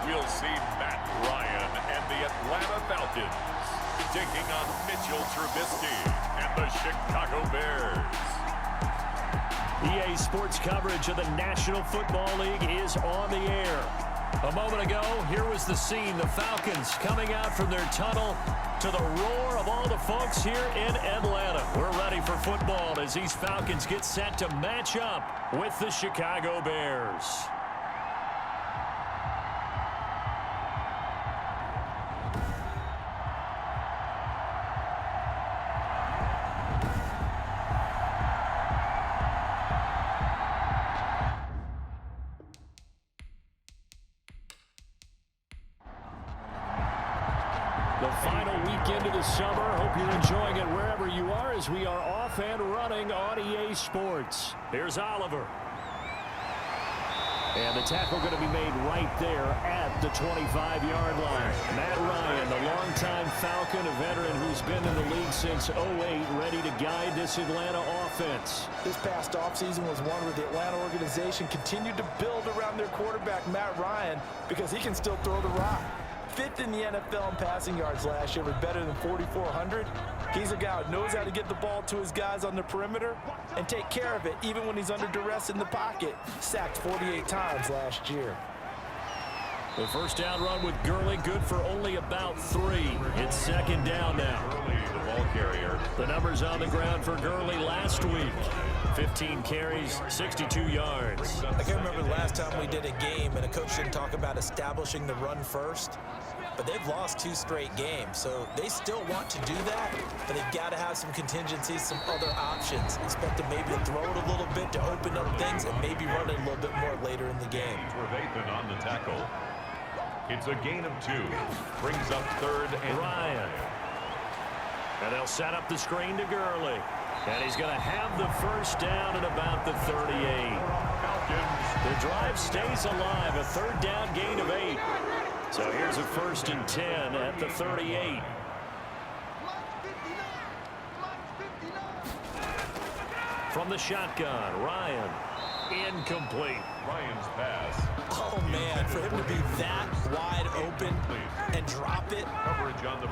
We'll see Matt Ryan and the Atlanta Falcons taking on Mitchell Trubisky and the Chicago Bears. EA Sports coverage of the National Football League is on the air. A moment ago, here was the scene. The Falcons coming out from their tunnel to the roar of all the folks here in Atlanta. We're ready for football as these Falcons get set to match up with the Chicago Bears. The final weekend of the summer. Hope you're enjoying it wherever you are as we are off and running on EA Sports. Here's Oliver. And the tackle going to be made right there at the 25-yard line. Matt Ryan, the longtime Falcon, a veteran who's been in the league since '08, ready to guide this Atlanta offense. This past offseason was one where the Atlanta organization continued to build around their quarterback, Matt Ryan, because he can still throw the rock. Fifth in the NFL in passing yards last year with better than 4,400. He's a guy who knows how to get the ball to his guys on the perimeter and take care of it even when he's under duress in the pocket. Sacked 48 times last year. The first down run with Gurley, good for only about 3. It's second down now. Gurley, the ball carrier. The numbers on the ground for Gurley last week. 15 carries, 62 yards. I can remember the last time we did a game and a coach didn't talk about establishing the run first. But they've lost 2 straight games, so they still want to do that, but they've got to have some contingencies, some other options. Expect them maybe to throw it a little bit to open up things and maybe run it a little bit more later in the game. Trevathan on the tackle. It's a gain of 2. Brings up third and Ryan. And they'll set up the screen to Gurley. And he's going to have the first down at about the 38. The drive stays alive. A third down gain of 8. So here's a 1st and 10 at the 38. From the shotgun, Ryan. Incomplete. Ryan's pass. Oh, man, for him to be that wide open and drop it.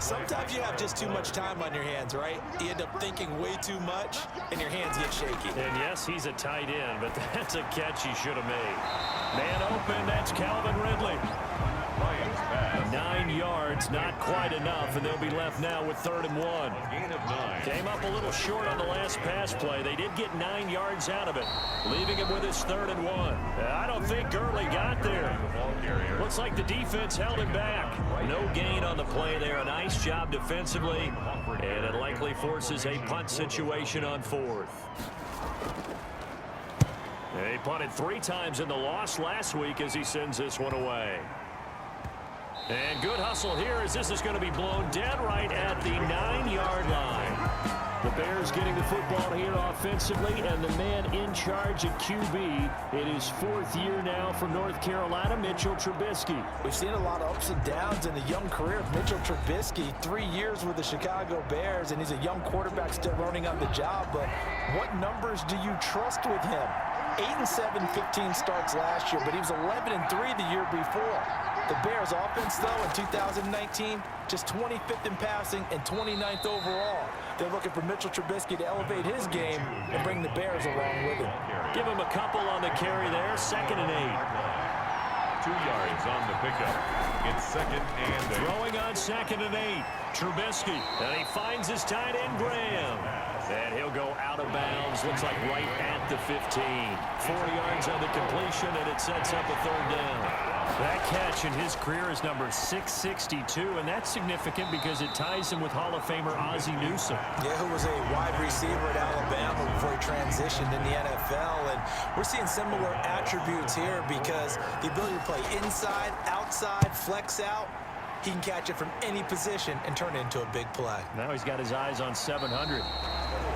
Sometimes you have just too much time on your hands, right? You end up thinking way too much, and your hands get shaky. And yes, he's a tight end, but that's a catch he should have made. Man open, that's Calvin Ridley. 9 yards, not quite enough, and they'll be left now with 3rd and 1. Gain of 9. Came up a little short on the last pass play. They did get 9 yards out of it, leaving him with his 3rd and 1. I don't think Gurley got there. Looks like the defense held him back. No gain on the play there. A nice job defensively, and it likely forces a punt situation on 4th. He punted 3 times in the loss last week as he sends this one away. And good hustle here as this is going to be blown dead right at the 9-yard line. The Bears getting the football here offensively, and the man in charge at QB. It is 4th year now for North Carolina, Mitchell Trubisky. We've seen a lot of ups and downs in the young career of Mitchell Trubisky. 3 years with the Chicago Bears, and he's a young quarterback still learning on the job. But what numbers do you trust with him? 8-7, 15 starts last year, but he was 11-3 the year before. The Bears offense, though, in 2019, just 25th in passing and 29th overall. They're looking for Mitchell Trubisky to elevate his game and bring the Bears along with him. Give him a couple on the carry there, 2nd and 8. 2 yards on the pickup. It's 2nd and 8. Throwing on 2nd and 8. Trubisky, and he finds his tight end, Graham. And he'll go out of bounds, looks like right at the 15. 4 yards on the completion, and it sets up a 3rd down. That catch in his career is number 662, and that's significant because it ties him with Hall of Famer Ozzie Newsome. Yeah, who was a wide receiver at Alabama before he transitioned in the NFL. And we're seeing similar attributes here because the ability to play inside, outside, flex out. He can catch it from any position and turn it into a big play. Now he's got his eyes on 700.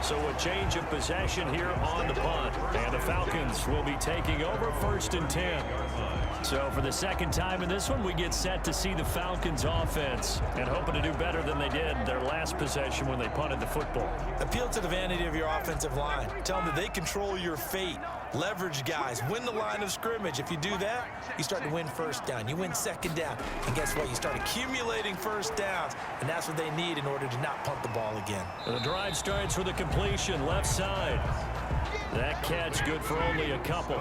So a change of possession here on the punt. And the Falcons will be taking over 1st and 10. So for the second time in this one, we get set to see the Falcons offense and hoping to do better than they did their last possession when they punted the football. Appeal to the vanity of your offensive line. Tell them that they control your fate. Leverage guys. Win the line of scrimmage. If you do that, you start to win first down. You win second down. And guess what? You start accumulating first downs. And that's what they need in order to not punt the ball again. The drive starts with a completion left side. That catch good for only a couple.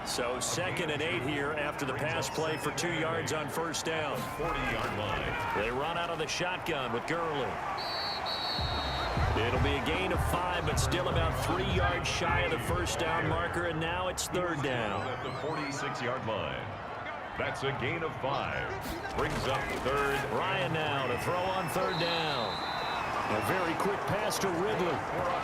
So 2nd and 8 here after the pass play for 2 yards on first down. 40-yard line. They run out of the shotgun with Gurley. It'll be a gain of 5, but still about 3 yards shy of the first down marker, and now it's 3rd down. At the 46-yard line. That's a gain of 5. Brings up 3rd. Ryan now to throw on 3rd down. A very quick pass to Ridley.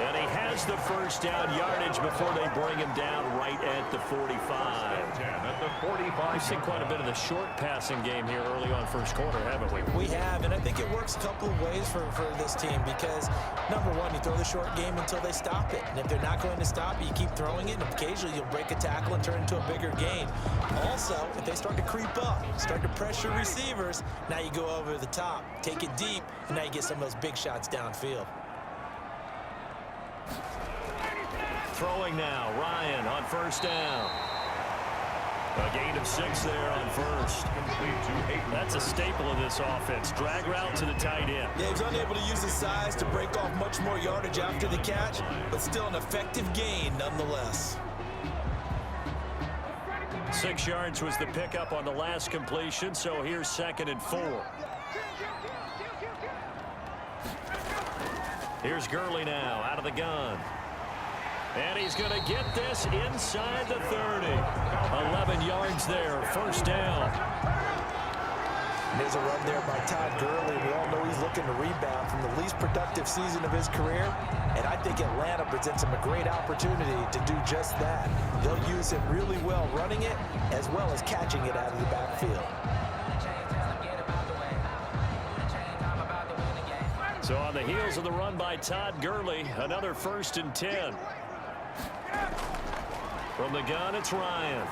And he has the first down yardage before they bring him down right at the 45. At the 45. We've seen quite a bit of the short passing game here early on first quarter, haven't we? We have, and I think it works a couple of ways for this team because, number one, you throw the short game until they stop it. And if they're not going to stop it, you keep throwing it, and occasionally you'll break a tackle and turn it into a bigger gain. Also, if they start to creep up, start to pressure receivers, now you go over the top, take it deep, and now you get some of those big shots downfield. Throwing now, Ryan on first down. A gain of 6 there on first. That's a staple of this offense. Drag route to the tight end. Yeah, he was unable to use his size to break off much more yardage after the catch, but still an effective gain nonetheless. 6 yards was the pickup on the last completion, so here's 2nd and 4. Here's Gurley now out of the gun. And he's going to get this inside the 30. 11 yards there, first down. And there's a run there by Todd Gurley. We all know he's looking to rebound from the least productive season of his career. And I think Atlanta presents him a great opportunity to do just that. They'll use him really well running it as well as catching it out of the backfield. So on the heels of the run by Todd Gurley, another 1st and 10. From the gun, it's Ryan.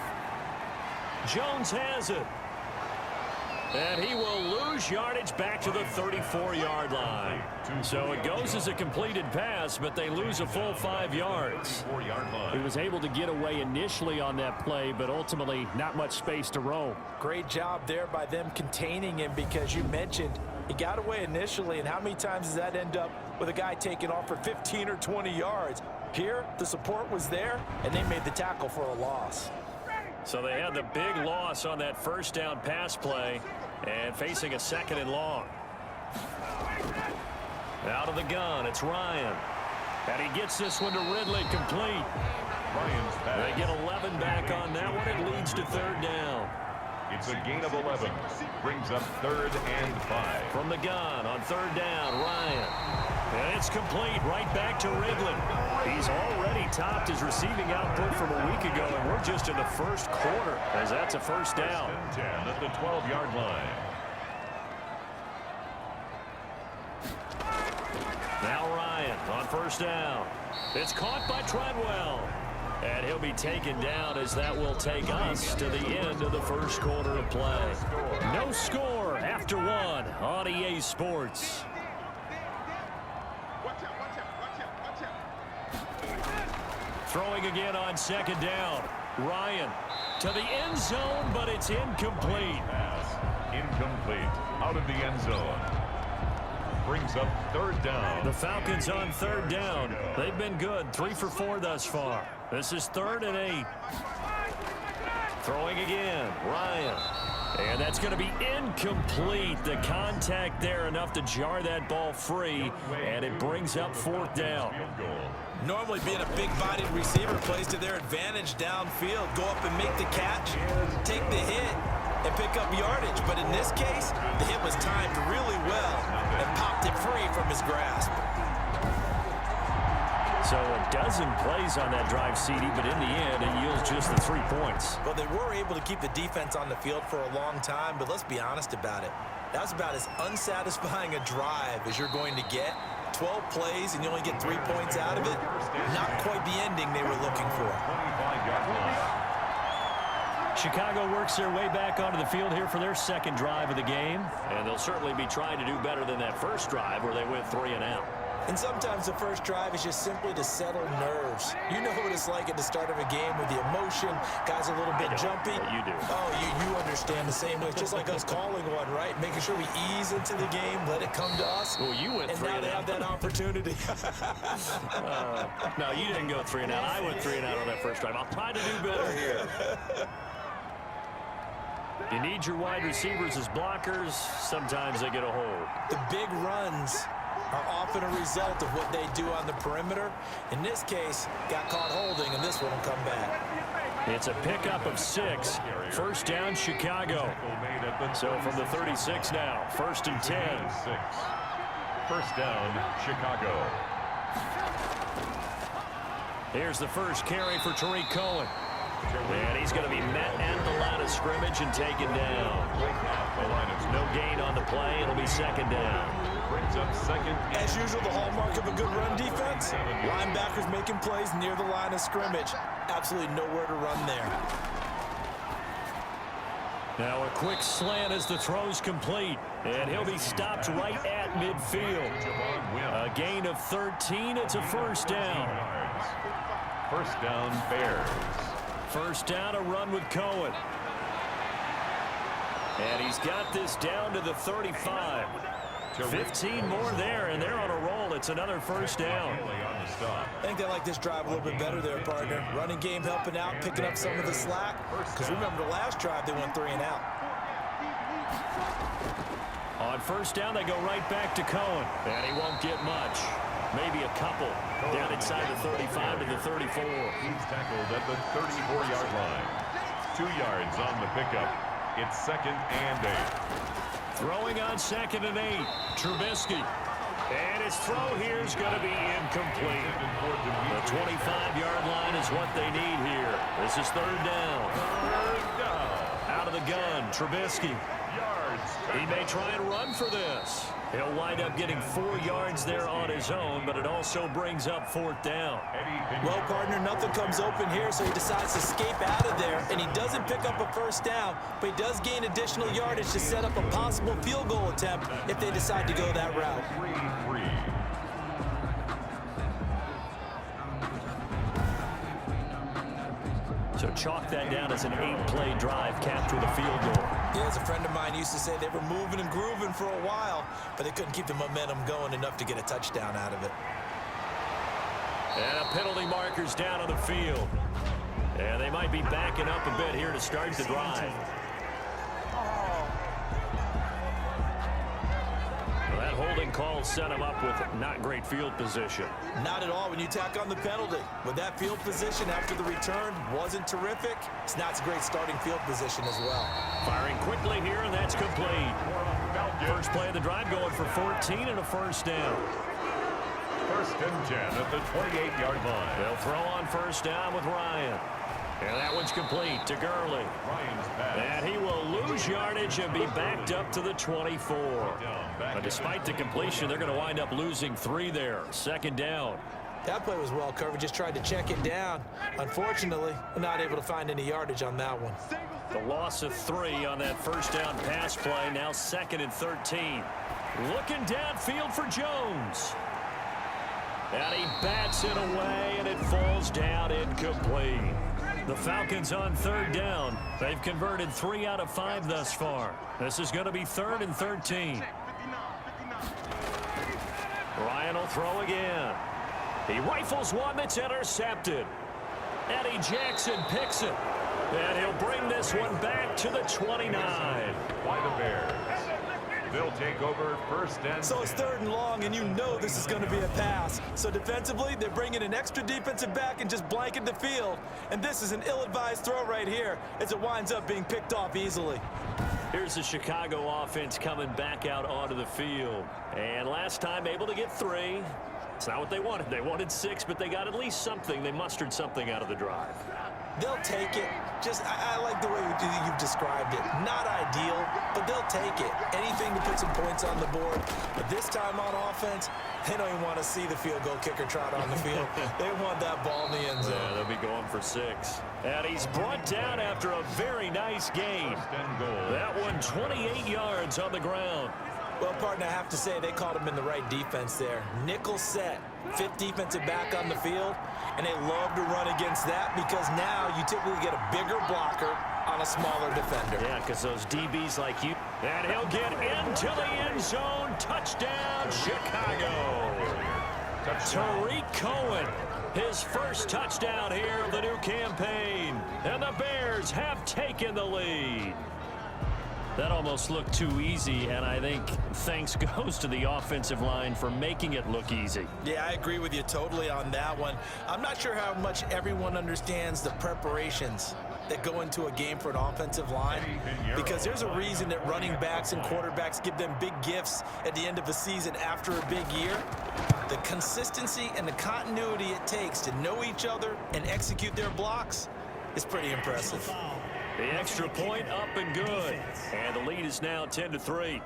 Jones has it. And he will lose yardage back to the 34-yard line. So it goes as a completed pass, but they lose a full 5 yards. He was able to get away initially on that play, but ultimately not much space to roam. Great job there by them containing him because you mentioned he got away initially, and how many times does that end up with a guy taking off for 15 or 20 yards? Here, the support was there, and they made the tackle for a loss. So they had the big loss on that first down pass play and facing a 2nd and long. Out of the gun, it's Ryan. And he gets this one to Ridley complete. Ryan's pass. They get 11 back on that one. It leads to 3rd down. It's a gain of 11. Brings up 3rd and 5. From the gun on 3rd down, Ryan. And it's complete right back to Ridley. He's already topped his receiving output from a week ago, and we're just in the first quarter as that's a first down. 10 at the 12-yard line. Now Ryan on first down. It's caught by Treadwell. And he'll be taken down as that will take us to the end of the first quarter of play. No score after 1 on EA Sports. Throwing again on 2nd down. Ryan to the end zone, but it's incomplete. Pass incomplete. Out of the end zone. Brings up 3rd down. The Falcons on 3rd down. They've been good. 3 for 4 thus far. This is 3rd and 8. Throwing again. Ryan. And that's going to be incomplete. The contact there enough to jar that ball free. And it brings up 4th down. Normally being a big-bodied receiver plays to their advantage downfield. Go up and make the catch, take the hit, and pick up yardage. But in this case, the hit was timed really well and popped it free from his grasp. So a dozen plays on that drive, CD, but in the end, it yields just the 3 points. Well, they were able to keep the defense on the field for a long time, but let's be honest about it. That was about as unsatisfying a drive as you're going to get. 12 plays and you only get 3 points out of it. Not quite the ending they were looking for. Chicago works their way back onto the field here for their second drive of the game. And they'll certainly be trying to do better than that first drive where they went 3 and out. And sometimes the first drive is just simply to settle nerves. You know what it's like at the start of a game with the emotion. Guys are a little bit jumpy. You do. Oh, you understand the same way. It's just like us calling one, right? Making sure we ease into the game, let it come to us. Well, you went 3 and out. And now they have that opportunity. No, you didn't go 3 and out. I went 3 and out on that first drive. I'll try to do better here. You need your wide receivers as blockers. Sometimes they get a hold. The big runs are often a result of what they do on the perimeter. In this case, got caught holding, and this one will come back. It's a pickup of 6. First down, Chicago. So from the 36 now, 1st and 10. First down, Chicago. Here's the first carry for Tariq Cohen. And he's going to be met at the line of scrimmage and taken down. No gain on the play. It'll be 2nd down. Brings up 2nd. As usual, the hallmark of a good run defense, linebackers making plays near the line of scrimmage. Absolutely nowhere to run there. Now a quick slant as the throw's complete. And he'll be stopped right at midfield. A gain of 13. It's a first down. First down, Bears. First down, a run with Cohen. And he's got this down to the 35. 15 more there, and they're on a roll. It's another first down. I think they like this drive a little bit better there, partner. Running game helping out, picking up some of the slack. Because remember the last drive, they went 3 and out. On first down, they go right back to Cohen. And he won't get much. Maybe a couple. Down inside the 35 to the 34. He's tackled at the 34-yard line. 2 yards on the pickup. It's 2nd and 8. Throwing on 2nd and 8. Trubisky. And his throw here is going to be incomplete. The 25-yard line is what they need here. This is 3rd down. Out of the gun, Trubisky. He may try and run for this. He'll wind up getting 4 yards there on his own, but it also brings up 4th down. Well, partner, nothing comes open here, so he decides to escape out of there, and he doesn't pick up a first down, but he does gain additional yardage to set up a possible field goal attempt if they decide to go that route. 3-3. So chalk that down as an 8-play drive capped with a field goal. Yeah, as a friend of mine used to say, they were moving and grooving for a while, but they couldn't keep the momentum going enough to get a touchdown out of it. And a penalty marker's down on the field. And they might be backing up a bit here to start the drive. Well, that holding call set him up with not great field position. Not at all when you tack on the penalty. With that field position after the return wasn't terrific, it's not a great starting field position as well. Firing quickly here, and that's complete. First play of the drive going for 14 and a first down. 1st and 10 at the 28-yard line. They'll throw on first down with Ryan. And that one's complete to Gurley. And he will lose yardage and be backed up to the 24. But despite the completion, they're going to wind up losing 3 there. 2nd down. That play was well covered. Just tried to check it down. Unfortunately, not able to find any yardage on that one. The loss of 3 on that first down pass play. Now 2nd and 13. Looking downfield for Jones. And he bats it away, and it falls down incomplete. The Falcons on 3rd down. They've converted 3 out of 5 thus far. This is going to be 3rd and 13. Ryan will throw again. He rifles one that's intercepted. Eddie Jackson picks it. And he'll bring this one back to the 29. By the Bears. They'll take over 1st and 10. So it's 3rd and long, and you know this is going to be a pass. So defensively, they're bringing an extra defensive back and just blanket the field. And this is an ill-advised throw right here as it winds up being picked off easily. Here's the Chicago offense coming back out onto the field. And last time able to get 3. It's not what they wanted. They wanted 6, but they got at least something. They mustered something out of the drive. They'll take it. I like the way you've described it. Not ideal, but they'll take it. Anything to put some points on the board. But this time on offense, they don't even want to see the field goal kicker trot on the field. They want that ball in the end zone. Yeah, they'll be going for 6. And he's brought down after a very nice gain. That one 28 yards on the ground. Well, partner, I have to say they called him in the right defense there. Nickel set, 5th defensive back on the field, and they love to run against that because now you typically get a bigger blocker on a smaller defender. Yeah, because those DBs like you. And he'll get into the end zone. Touchdown, Chicago. Tariq Cohen, his first touchdown here of the new campaign. And the Bears have taken the lead. That almost looked too easy, and I think thanks goes to the offensive line for making it look easy. Yeah, I agree with you totally on that one. I'm not sure how much everyone understands the preparations that go into a game for an offensive line, because there's a reason that running backs and quarterbacks give them big gifts at the end of a season after a big year. The consistency and the continuity it takes to know each other and execute their blocks is pretty impressive. The extra point up and good. And the lead is now 10-3.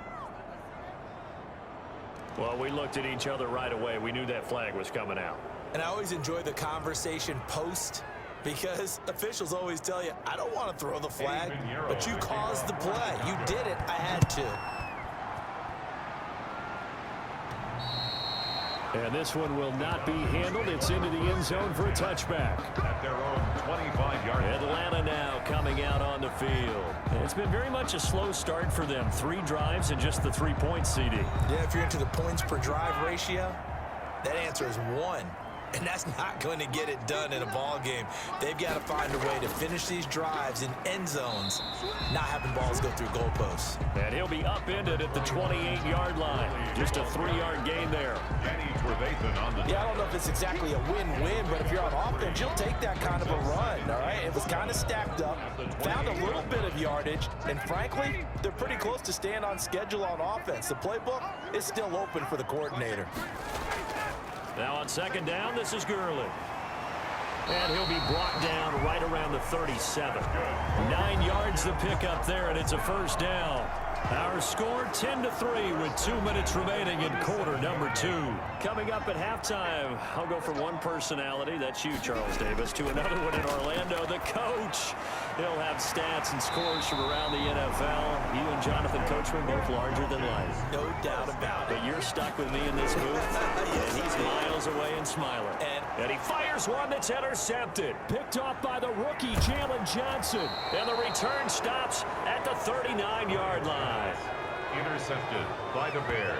Well, we looked at each other right away. We knew that flag was coming out. And I always enjoy the conversation post, because officials always tell you, I don't want to throw the flag, but you caused the play. You did it. I had to. And this one will not be handled. It's into the end zone for a touchback. At their own 25-yard line. Atlanta now coming out on the field. It's been very much a slow start for them. 3 drives and just the 3 points, CD. Yeah, if you're into the points per drive ratio, that answer is 1. And that's not going to get it done in a ball game. They've got to find a way to finish these drives in end zones, not having balls go through goalposts. And he'll be upended at the 28-yard line. Just a 3-yard gain there. Yeah, I don't know if it's exactly a win-win, but if you're on offense, you'll take that kind of a run, all right? It was kind of stacked up, found a little bit of yardage, and frankly, they're pretty close to staying on schedule on offense. The playbook is still open for the coordinator. Now on second down, this is Gurley. And he'll be brought down right around the 37. 9 yards to pick up there, and it's a first down. Our score 10-3 with 2 minutes remaining in quarter number 2. Coming up at halftime, I'll go from one personality, that's you, Charles Davis, to another one in Orlando, the coach. He'll have stats and scores from around the NFL. You and Jonathan Coachman both larger than life. No doubt about it. But you're stuck with me in this booth, and he's miles away and smiling. And he fires one that's intercepted. Picked off by the rookie, Jalen Johnson. And the return stops at the 39-yard line. Intercepted by the Bears.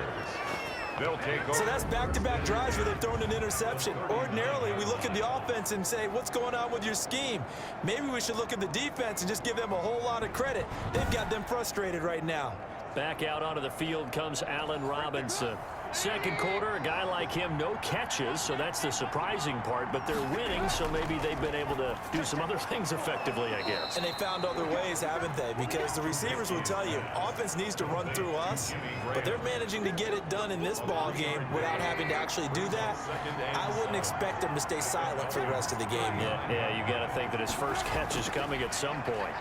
They'll take over. So that's back-to-back drives where they've thrown an interception. Ordinarily, we look at the offense and say, what's going on with your scheme? Maybe we should look at the defense and just give them a whole lot of credit. They've got them frustrated right now. Back out onto the field comes Allen Robinson. Second quarter, a guy like him, no catches, so that's the surprising part, but they're winning, so maybe they've been able to do some other things effectively, I guess. And they found other ways, haven't they? Because the receivers will tell you, offense needs to run through us, but they're managing to get it done in this ball game without having to actually do that. I wouldn't expect them to stay silent for the rest of the game. Yeah, you got to think that his first catch is coming at some point.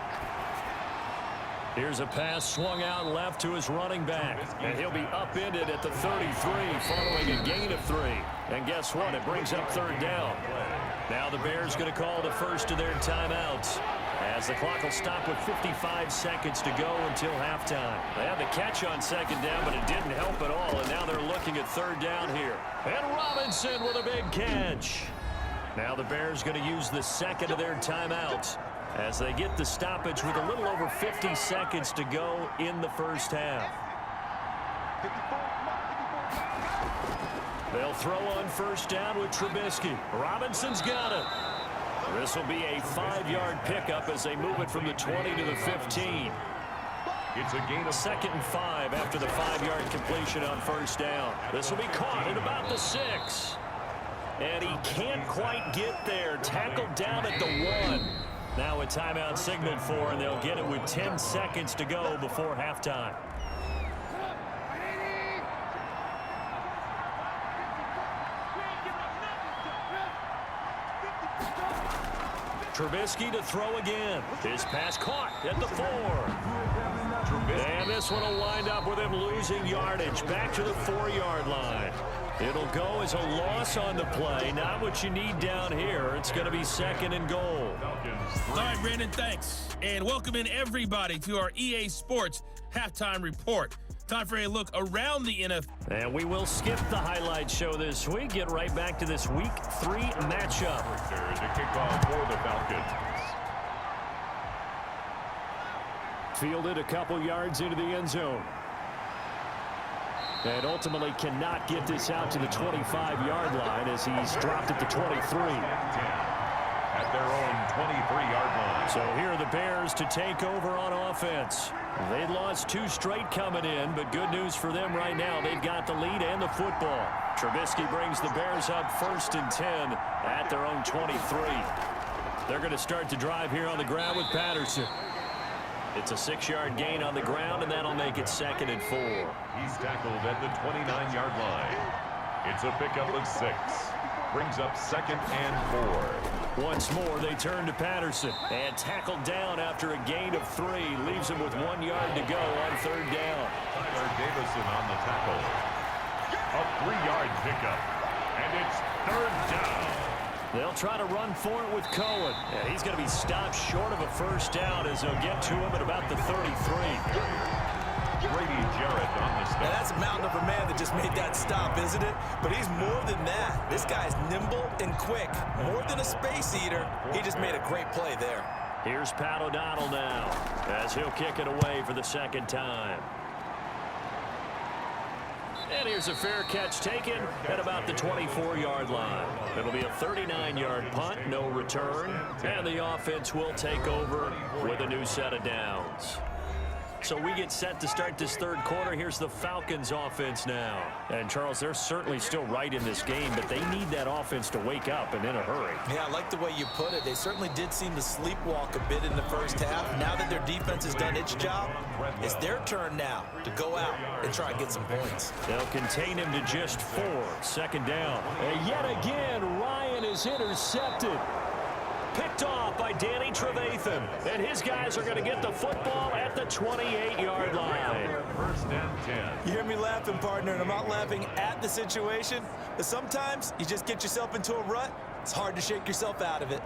Here's a pass swung out left to his running back. And he'll be upended at the 33 following a gain of 3. And guess what? It brings up third down. Now the Bears going to call the first of their timeouts, as the clock will stop with 55 seconds to go until halftime. They had the catch on second down, but it didn't help at all. And now they're looking at third down here. And Robinson with a big catch. Now the Bears going to use the second of their timeouts, as they get the stoppage with a little over 50 seconds to go in the first half. They'll throw on first down with Trubisky. Robinson's got it. This will be a 5-yard pickup as they move it from the 20 to the 15. It's a gain of 2nd and 5 after the 5-yard completion on first down. This will be caught at about the 6. And he can't quite get there. Tackled down at the 1. Now a timeout signaled for, and they'll get it with 10 seconds to go before halftime. Trubisky to throw again. His pass caught at the 4. And this one will wind up with him losing yardage back to the 4-yard line. It'll go as a loss on the play. Not what you need down here. It's going to be 2nd and goal. All right, Brandon, thanks. And welcome in everybody to our EA Sports Halftime Report. Time for a look around the NFL. And we will skip the highlight show this week. Get right back to this Week 3 matchup. To kick off for the Falcons. Fielded a couple yards into the end zone. And ultimately cannot get this out to the 25-yard line as he's dropped at the 23. At their own 23-yard line. So here are the Bears to take over on offense. They lost 2 straight coming in, but good news for them right now. They've got the lead and the football. Trubisky brings the Bears up 1st and 10 at their own 23. They're going to start the drive here on the ground with Patterson. It's a 6-yard gain on the ground, and that'll make it 2nd and 4. He's tackled at the 29-yard line. It's a pickup of 6. Brings up 2nd and 4. Once more, they turn to Patterson. And tackled down after a gain of 3. Leaves him with 1 yard to go on 3rd down. Tyler Davison on the tackle. A 3-yard pickup. And it's 3rd down. They'll try to run for it with Cohen. And he's going to be stopped short of a 1st down as they'll get to him at about the 33. Grady Jarrett on the stop. Now that's a mountain of a man that just made that stop, isn't it? But he's more than that. This guy's nimble and quick. More than a space eater. He just made a great play there. Here's Pat O'Donnell now as he'll kick it away for the 2nd time. And here's a fair catch taken at about the 24-yard line. It'll be a 39-yard punt, no return, and the offense will take over with a new set of downs. So we get set to start this 3rd quarter. Here's the Falcons offense now. And, Charles, they're certainly still right in this game, but they need that offense to wake up and in a hurry. Yeah, I like the way you put it. They certainly did seem to sleepwalk a bit in the 1st half. Now that their defense has done its job, it's their turn now to go out and try and get some points. They'll contain him to just 4. 2nd down. And yet again, Ryan is intercepted. Picked off by Danny Trevathan. And his guys are going to get the football at the 28-yard line. 1st and 10. You hear me laughing, partner, and I'm not laughing at the situation, but sometimes you just get yourself into a rut. It's hard to shake yourself out of it.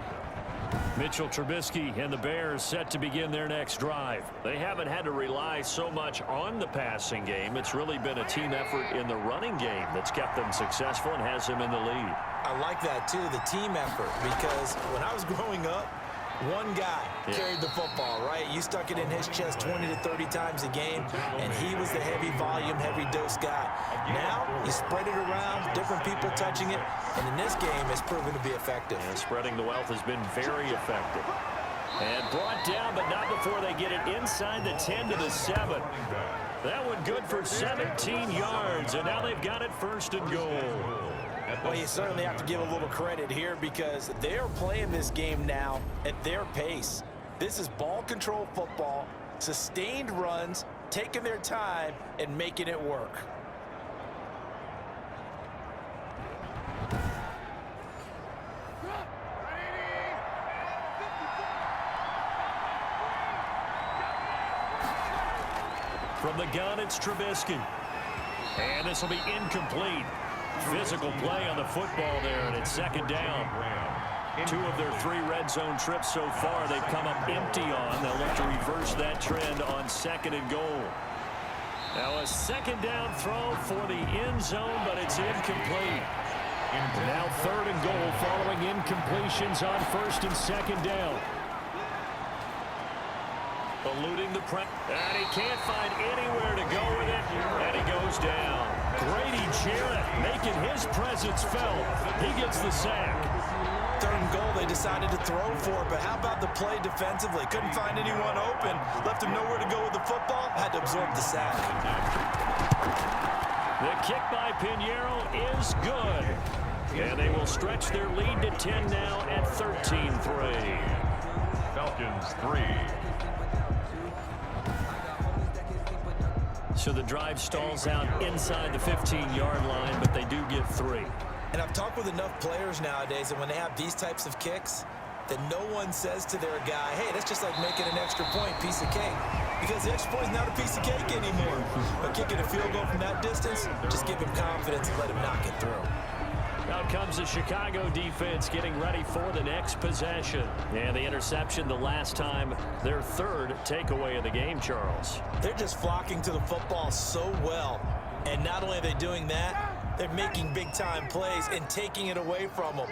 Mitchell Trubisky and the Bears set to begin their next drive. They haven't had to rely so much on the passing game. It's really been a team effort in the running game that's kept them successful and has them in the lead. I like that, too, the team effort, because when I was growing up, one guy carried the football, right? You stuck it in his chest 20 to 30 times a game, and he was the heavy volume, heavy dose guy. Now, you spread it around, different people touching it, and in this game, it's proven to be effective. And spreading the wealth has been very effective. And brought down, but not before they get it inside the 10 to the 7. That one good for 17 yards, and now they've got it 1st and goal. Well, you certainly have to give a little credit here because they're playing this game now at their pace. This is ball control football, sustained runs, taking their time, and making it work. From the gun, it's Trubisky. And this will be incomplete. Physical play on the football there, and it's 2nd down. 2 of their 3 red zone trips so far they've come up empty on. They'll look to reverse that trend on 2nd and goal. Now a 2nd down throw for the end zone, but it's incomplete. And now 3rd and goal following incompletions on 1st and 2nd down. Eluding the press, and he can't find anywhere to go with it, and he goes down. Grady Jarrett making his presence felt. He gets the sack. 3rd and goal, they decided to throw for it, but how about the play defensively? Couldn't find anyone open, left him nowhere to go with the football, had to absorb the sack. The kick by Pinheiro is good, and they will stretch their lead to 10 now at 13-3. Falcons 3. So the drive stalls out inside the 15-yard line, but they do get 3. And I've talked with enough players nowadays, and when they have these types of kicks, that no one says to their guy, hey, that's just like making an extra point, piece of cake. Because the extra point is not a piece of cake anymore. But kicking a field goal from that distance, just give him confidence and let him knock it through. Out comes the Chicago defense getting ready for the next possession. And the interception the last time, their third takeaway of the game, Charles. They're just flocking to the football so well. And not only are they doing that, they're making big-time plays and taking it away from them.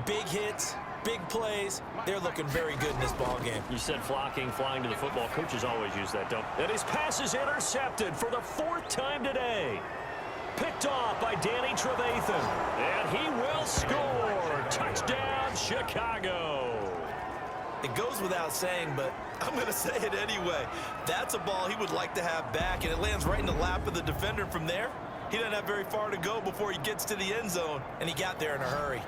Big hits, big plays. They're looking very good in this ball game. You said flocking, flying to the football. Coaches always use that, don't they? And his pass is intercepted for the 4th time today. Picked off by Danny Trevathan. And he will score. Touchdown, Chicago. It goes without saying, but I'm going to say it anyway. That's a ball he would like to have back, and it lands right in the lap of the defender from there. He doesn't have very far to go before he gets to the end zone, and he got there in a hurry.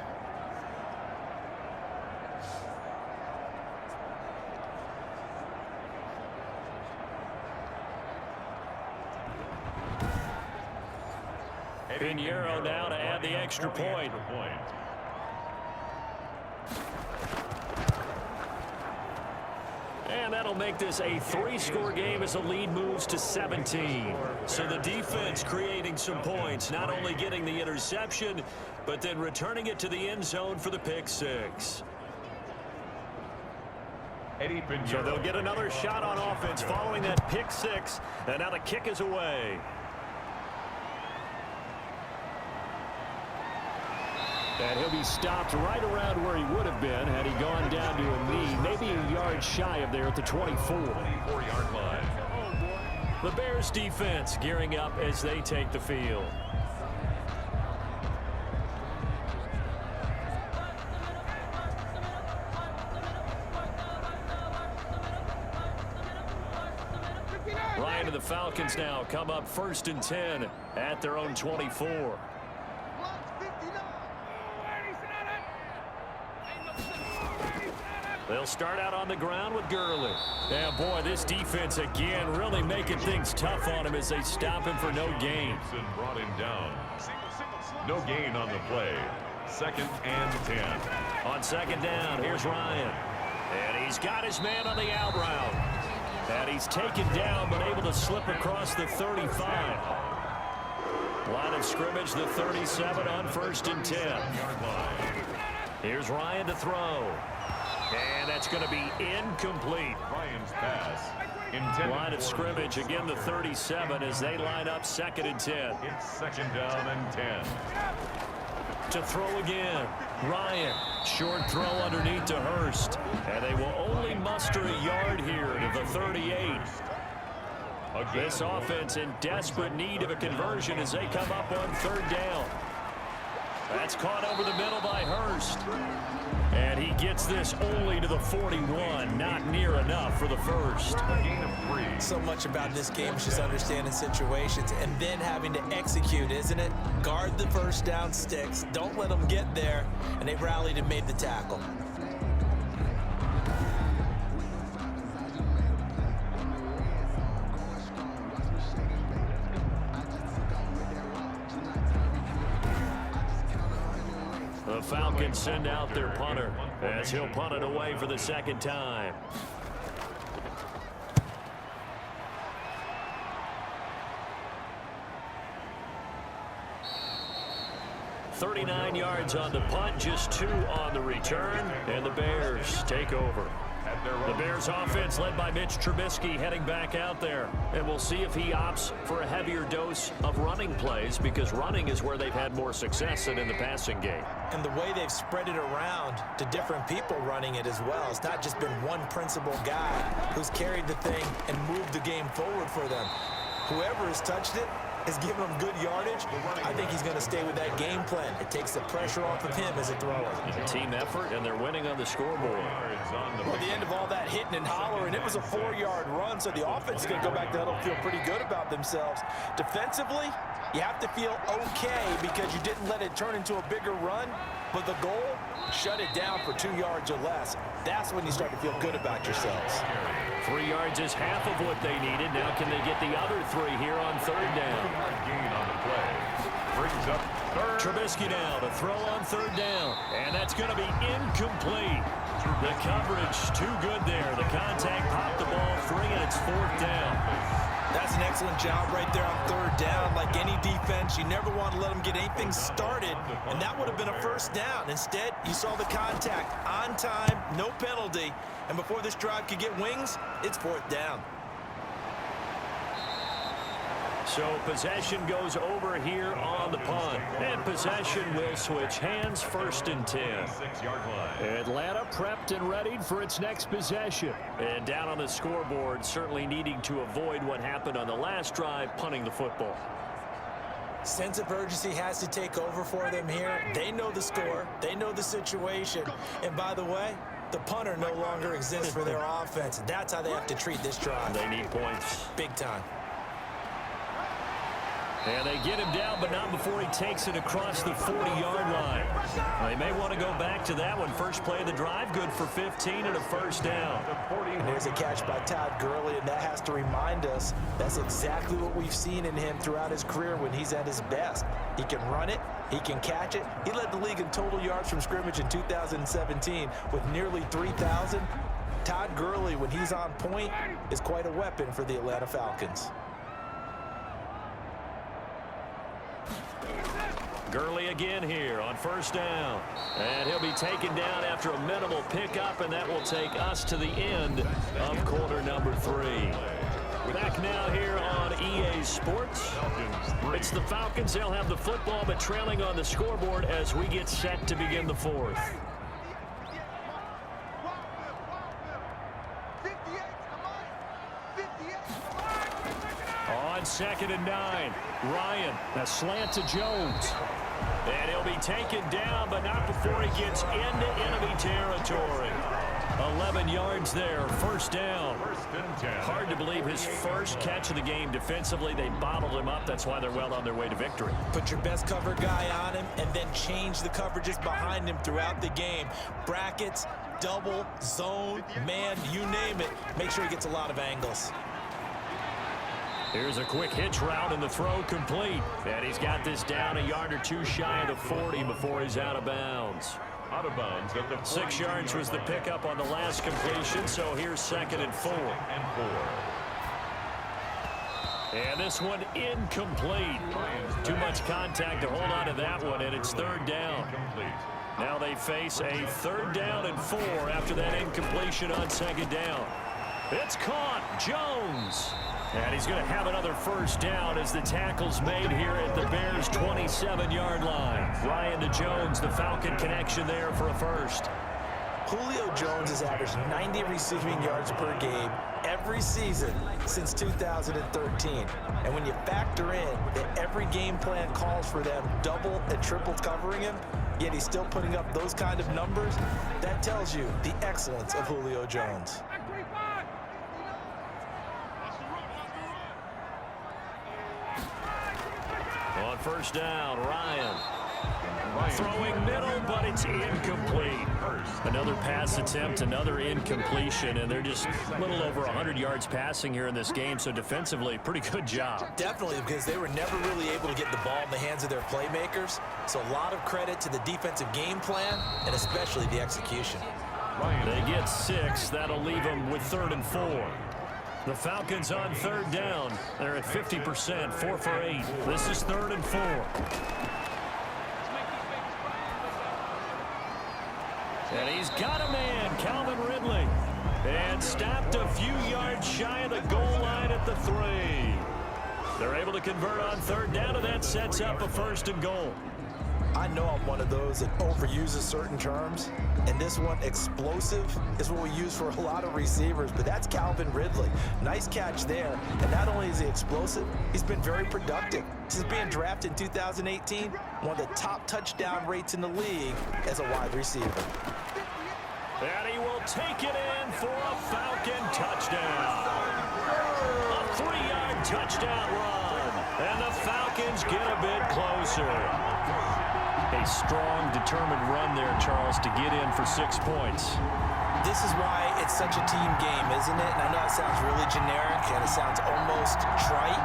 Pinheiro now to add the extra point. And that'll make this a 3-score game as the lead moves to 17. So the defense creating some points, not only getting the interception, but then returning it to the end zone for the pick 6. So they'll get another shot on offense following that pick 6. And now the kick is away. And he'll be stopped right around where he would have been had he gone down to a knee, maybe a yard shy of there at the 24-yard line. The Bears defense gearing up as they take the field. Ryan and the Falcons now come up 1st and 10 at their own 24. They'll start out on the ground with Gurley. And boy, this defense again really making things tough on him as they stop him for no gain. Brought him down. No gain on the play. 2nd and 10. On 2nd down, here's Ryan. And he's got his man on the out route. And he's taken down but able to slip across the 35. Line of scrimmage, the 37 on 1st and 10. Here's Ryan to throw. And that's going to be incomplete. Ryan's pass. Line of scrimmage, again the 37 as they line up 2nd and 10. It's 2nd down and 10. To throw again. Ryan, short throw underneath to Hurst. And they will only muster a yard here to the 38. This offense in desperate need of a conversion as they come up on 3rd down. That's caught over the middle by Hurst. And he gets this only to the 41. Not near enough for the first. So much about this game is just understanding situations and then having to execute, isn't it? Guard the first down sticks. Don't let them get there. And they rallied and made the tackle. The Falcons send out their punter as he'll punt it away for the 2nd time. .39 yards on the punt, just 2 on the return, and the Bears take over. The Bears offense led by Mitch Trubisky heading back out there. And we'll see if he opts for a heavier dose of running plays because running is where they've had more success than in the passing game. And the way they've spread it around to different people running it as well. It's not just been one principal guy who's carried the thing and moved the game forward for them. Whoever has touched it has given him good yardage. I think he's going to stay with that game plan. It takes the pressure off of him as a thrower. Team effort, and they're winning on the scoreboard. Well, the end of all that hitting and hollering, it was a 4-yard run, so the offense is going to go back to huddle and feel pretty good about themselves. Defensively, you have to feel okay because you didn't let it turn into a bigger run, but the goal, shut it down for 2 yards or less. That's when you start to feel good about yourselves. 3 yards is half of what they needed. Now can they get the other 3 here on 3rd down? Gain on the play. Brings up Trubisky now to throw on third down. And that's going to be incomplete. The coverage too good there. The contact popped the ball free, and it's fourth down. That's an excellent job right there on third down. Like any defense, you never want to let them get anything started, and that would have been a first down. Instead, you saw the contact on time, no penalty, and before this drive could get wings, it's fourth down. So possession goes over here on the punt. And possession will switch hands, first and 10. Atlanta prepped and readied for its next possession. And down on the scoreboard, certainly needing to avoid what happened on the last drive, punting the football. Sense of urgency has to take over for them here. They know the score. They know the situation. And by the way, the punter no longer exists for their offense. That's how they have to treat this drive. They need points. Big time. And they get him down, but not before he takes it across the 40-yard line. They may want to go back to that one. First play of the drive, good for 15 and a first down. And there's a catch by Todd Gurley, and that has to remind us that's exactly what we've seen in him throughout his career when he's at his best. He can run it. He can catch it. He led the league in total yards from scrimmage in 2017 with nearly 3,000. Todd Gurley, when he's on point, is quite a weapon for the Atlanta Falcons. Gurley again here on first down. And he'll be taken down after a minimal pickup, and that will take us to the end of quarter number 3. Back now here on EA Sports. It's the Falcons. They'll have the football, but trailing on the scoreboard as we get set to begin the fourth. On second and 9, Ryan, a slant to Jones. And he'll be taken down, but not before he gets into enemy territory. 11 yards there, first down. Hard to believe his first catch of the game defensively. They bottled him up. That's why they're well on their way to victory. Put your best cover guy on him and then change the coverages behind him throughout the game. Brackets, double, zone, man, you name it. Make sure he gets a lot of angles. Here's a quick hitch route, and the throw complete. And he's got this down a yard or two shy of the 40 before he's out of bounds. Out of bounds at the 6 yards was the pickup on the last completion, so here's second and 4. And this one incomplete. Too much contact to hold on to that one, and it's third down. Now they face a third down and 4 after that incompletion on second down. It's caught. Jones. And he's going to have another first down as the tackle's made here at the Bears' 27-yard line. Ryan to Jones, the Falcon connection there for a first. Julio Jones has averaged 90 receiving yards per game every season since 2013. And when you factor in that every game plan calls for them double and triple covering him, yet he's still putting up those kind of numbers, that tells you the excellence of Julio Jones. On first down, Ryan. Throwing middle, but it's incomplete. Another pass attempt, another incompletion, and they're just a little over 100 yards passing here in this game, so defensively, pretty good job. Definitely, because they were never really able to get the ball in the hands of their playmakers. So a lot of credit to the defensive game plan, and especially the execution. They get 6. That'll leave them with third and 4. The Falcons on third down. They're at 50%, 4 for 8. This is third and 4. And he's got a man, Calvin Ridley. And stopped a few yards shy of the goal line at the 3. They're able to convert on third down, and that sets up a first and goal. I know I'm one of those that overuses certain terms, and this one, explosive, is what we use for a lot of receivers, but that's Calvin Ridley. Nice catch there, and not only is he explosive, he's been very productive. Since being drafted in 2018, one of the top touchdown rates in the league as a wide receiver. And he will take it in for a Falcon touchdown. A 3-yard touchdown run, and the Falcons get a bit closer. A strong, determined run there, Charles, to get in for 6 points. This is why it's such a team game, isn't it? And I know it sounds really generic and it sounds almost trite,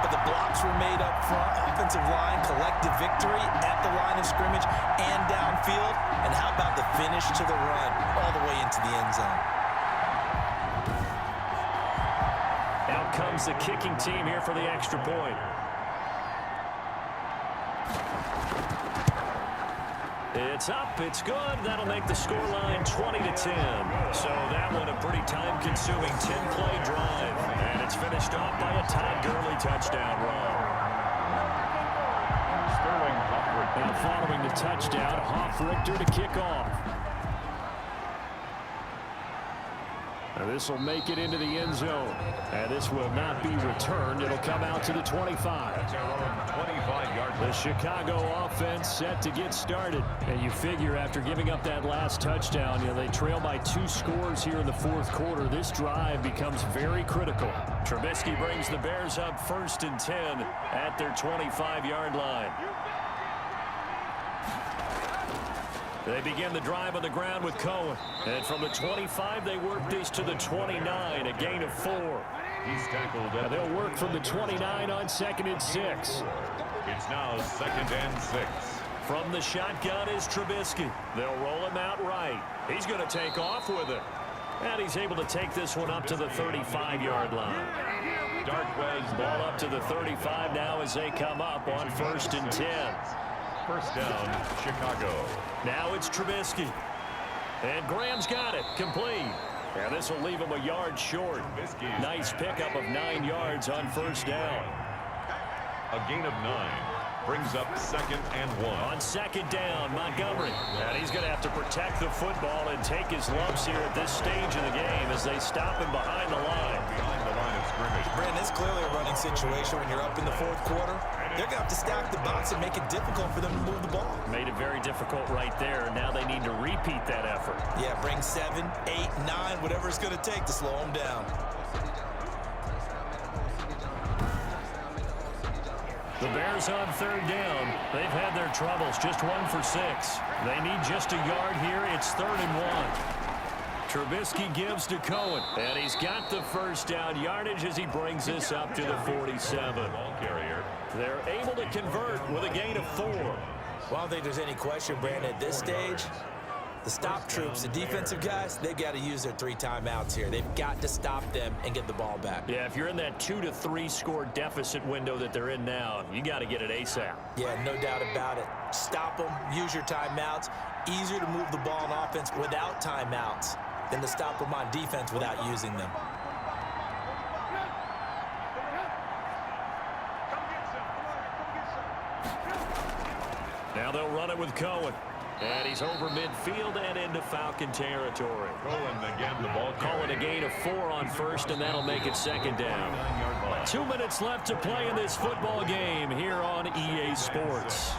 but the blocks were made up front. offensive line collective victory at the line of scrimmage and downfield? And how about the finish to the run all the way into the end zone? Out comes the kicking team here for the extra point. It's up, it's good. That'll make the scoreline 20-10. So that one a pretty time-consuming 10-play drive. And it's finished off by a Todd Gurley touchdown run. And following the touchdown, Hoff-Richter to kick off. This will make it into the end zone. And this will not be returned. It'll come out to the 25. The Chicago offense set to get started. And you figure after giving up that last touchdown, they trail by 2 scores here in the fourth quarter. This drive becomes very critical. Trubisky brings the Bears up 1st and 10 at their 25-yard line. They begin the drive on the ground with Cohen. And from the 25, they work this to the 29, a gain of 4. He's tackled. And they'll work from the 29 on 2nd and 6. It's now 2nd and 6. From the shotgun is Trubisky. They'll roll him out right. He's going to take off with it. And he's able to take this one up to the 35-yard line. Darquez Ball up to the 35 now as they come up on 1st and 10. First down, Chicago. Now it's Trubisky. And Graham's got it. Complete. And this will leave him a yard short. Nice pickup of 9 yards on 1st down. A gain of 9. Brings up 2nd and 1. On 2nd down, Montgomery. And he's going to have to protect the football and take his lumps here at this stage of the game as they stop him behind the line. Behind the line of scrimmage. Brandon, it's clearly a running situation when you're up in the fourth quarter. They're going to have to stack the box and make it difficult for them to move the ball. Made it very difficult right there. Now they need to repeat that effort. Yeah, bring 7, 8, 9, whatever it's going to take to slow them down. The Bears on 3rd down. They've had their troubles. Just 1 for 6. They need just a yard here. It's 3rd and 1. Trubisky gives to Cohen. And he's got the 1st down yardage as he brings this up to the 47. Ball carrier. They're able to convert with a gain of 4. Well, I don't think there's any question, Brandon, at this stage. The stop troops, the defensive guys, they've got to use their 3 timeouts here. They've got to stop them and get the ball back. Yeah, if you're in that 2 to 3 score deficit window that they're in now, you got to get it ASAP. Yeah, no doubt about it. Stop them, use your timeouts. Easier to move the ball on offense without timeouts than to stop them on defense without using them. Now they'll run it with Cohen. And he's over midfield and into Falcon territory. Cohen again, the ball carrier. Calling a gain of 4 on 1st, and that'll make it 2nd down. 9-yard line. 2 minutes left to play in this football game here on EA Sports.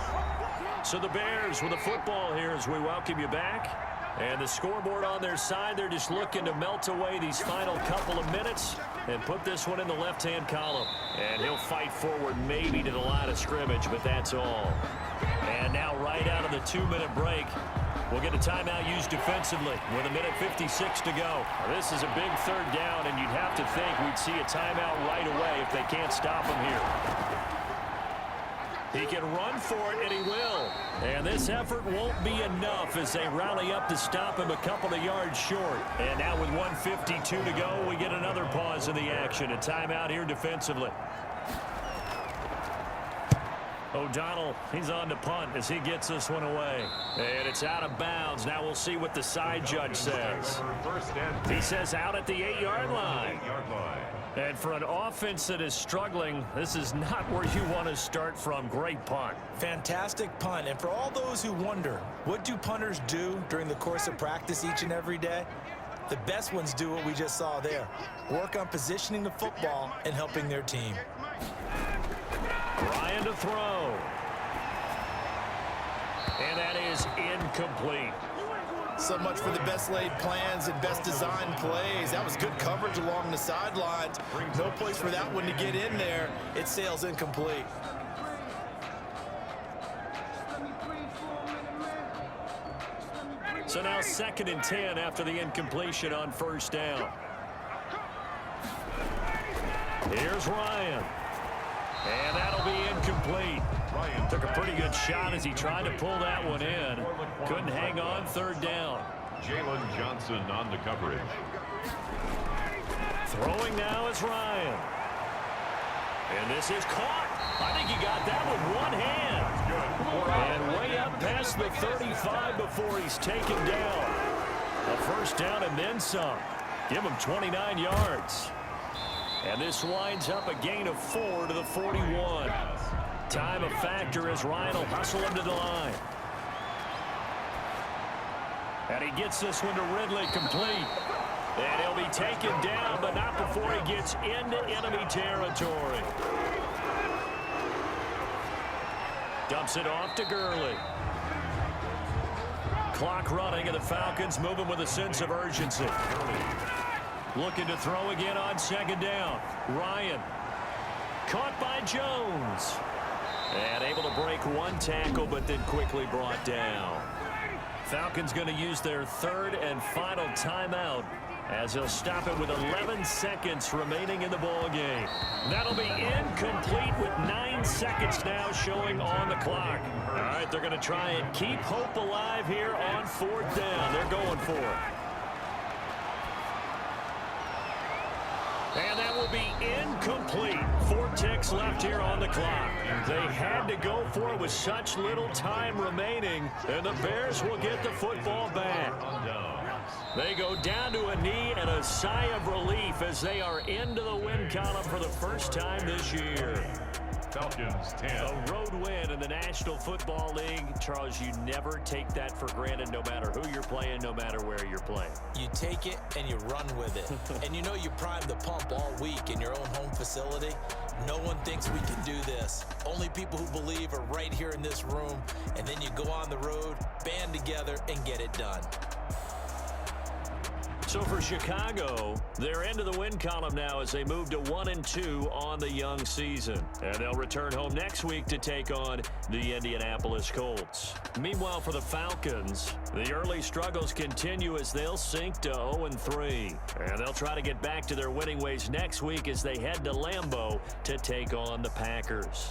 So the Bears with the football here as we welcome you back. And the scoreboard on their side, they're just looking to melt away these final couple of minutes and put this one in the left-hand column. And he'll fight forward maybe to the line of scrimmage, but that's all. And now right out of the 2-minute break, we'll get a timeout used defensively with 1:56 to go. Now, this is a big 3rd down, and you'd have to think we'd see a timeout right away if they can't stop him here. He can run for it, and he will. And this effort won't be enough as they rally up to stop him a couple of yards short. And now with 1:52 to go, we get another pause in the action. A timeout here defensively. O'Donnell, he's on to punt as he gets this one away. And it's out of bounds. Now we'll see what the side judge says. He says out at the 8-yard line. And for an offense that is struggling, this is not where you want to start from. Great punt. Fantastic punt. And for all those who wonder, what do punters do during the course of practice each and every day? The best ones do what we just saw there. Work on positioning the football and helping their team. Ryan to throw. And that is incomplete. So much for the best laid plans and best designed plays. That was good coverage along the sidelines. No place for that one to get in there. It sails incomplete. So now 2nd and 10 after the incompletion on 1st down. Here's Ryan. And that'll be incomplete. Took a pretty good shot as he tried to pull that one in. Couldn't hang on third down. Jalen Johnson on the coverage. Throwing now is Ryan. And this is caught. I think he got that with one hand. And way up past the 35 before he's taken down. A first down and then some. Give him 29 yards. And this winds up a gain of 4 to the 41. Time a factor as Ryan will hustle him to the line. And he gets this one to Ridley complete. And he'll be taken down, but not before he gets into enemy territory. Dumps it off to Gurley. Clock running, and the Falcons moving with a sense of urgency. Looking to throw again on second down. Ryan. Caught by Jones. And able to break one tackle, but then quickly brought down. Falcons going to use their third and final timeout as they'll stop it with 11 seconds remaining in the ball game. That'll be incomplete with 9 seconds now showing on the clock. All right, they're going to try and keep hope alive here on fourth down. They're going for it. And that will be incomplete. 4 ticks left here on the clock. They had to go for it with such little time remaining, and the Bears will get the football back. They go down to a knee and a sigh of relief as they are into the win column for the first time this year. Falcons 10. A road win in the National Football League. Charles, you never take that for granted no matter who you're playing, no matter where you're playing. You take it and you run with it. And you know you prime the pump all week in your own home facility. No one thinks we can do this. Only people who believe are right here in this room. And then you go on the road, band together, and get it done. So for Chicago, they're into the win column now as they move to 1-2 on the young season. And they'll return home next week to take on the Indianapolis Colts. Meanwhile, for the Falcons, the early struggles continue as they'll sink to 0-3. And they'll try to get back to their winning ways next week as they head to Lambeau to take on the Packers.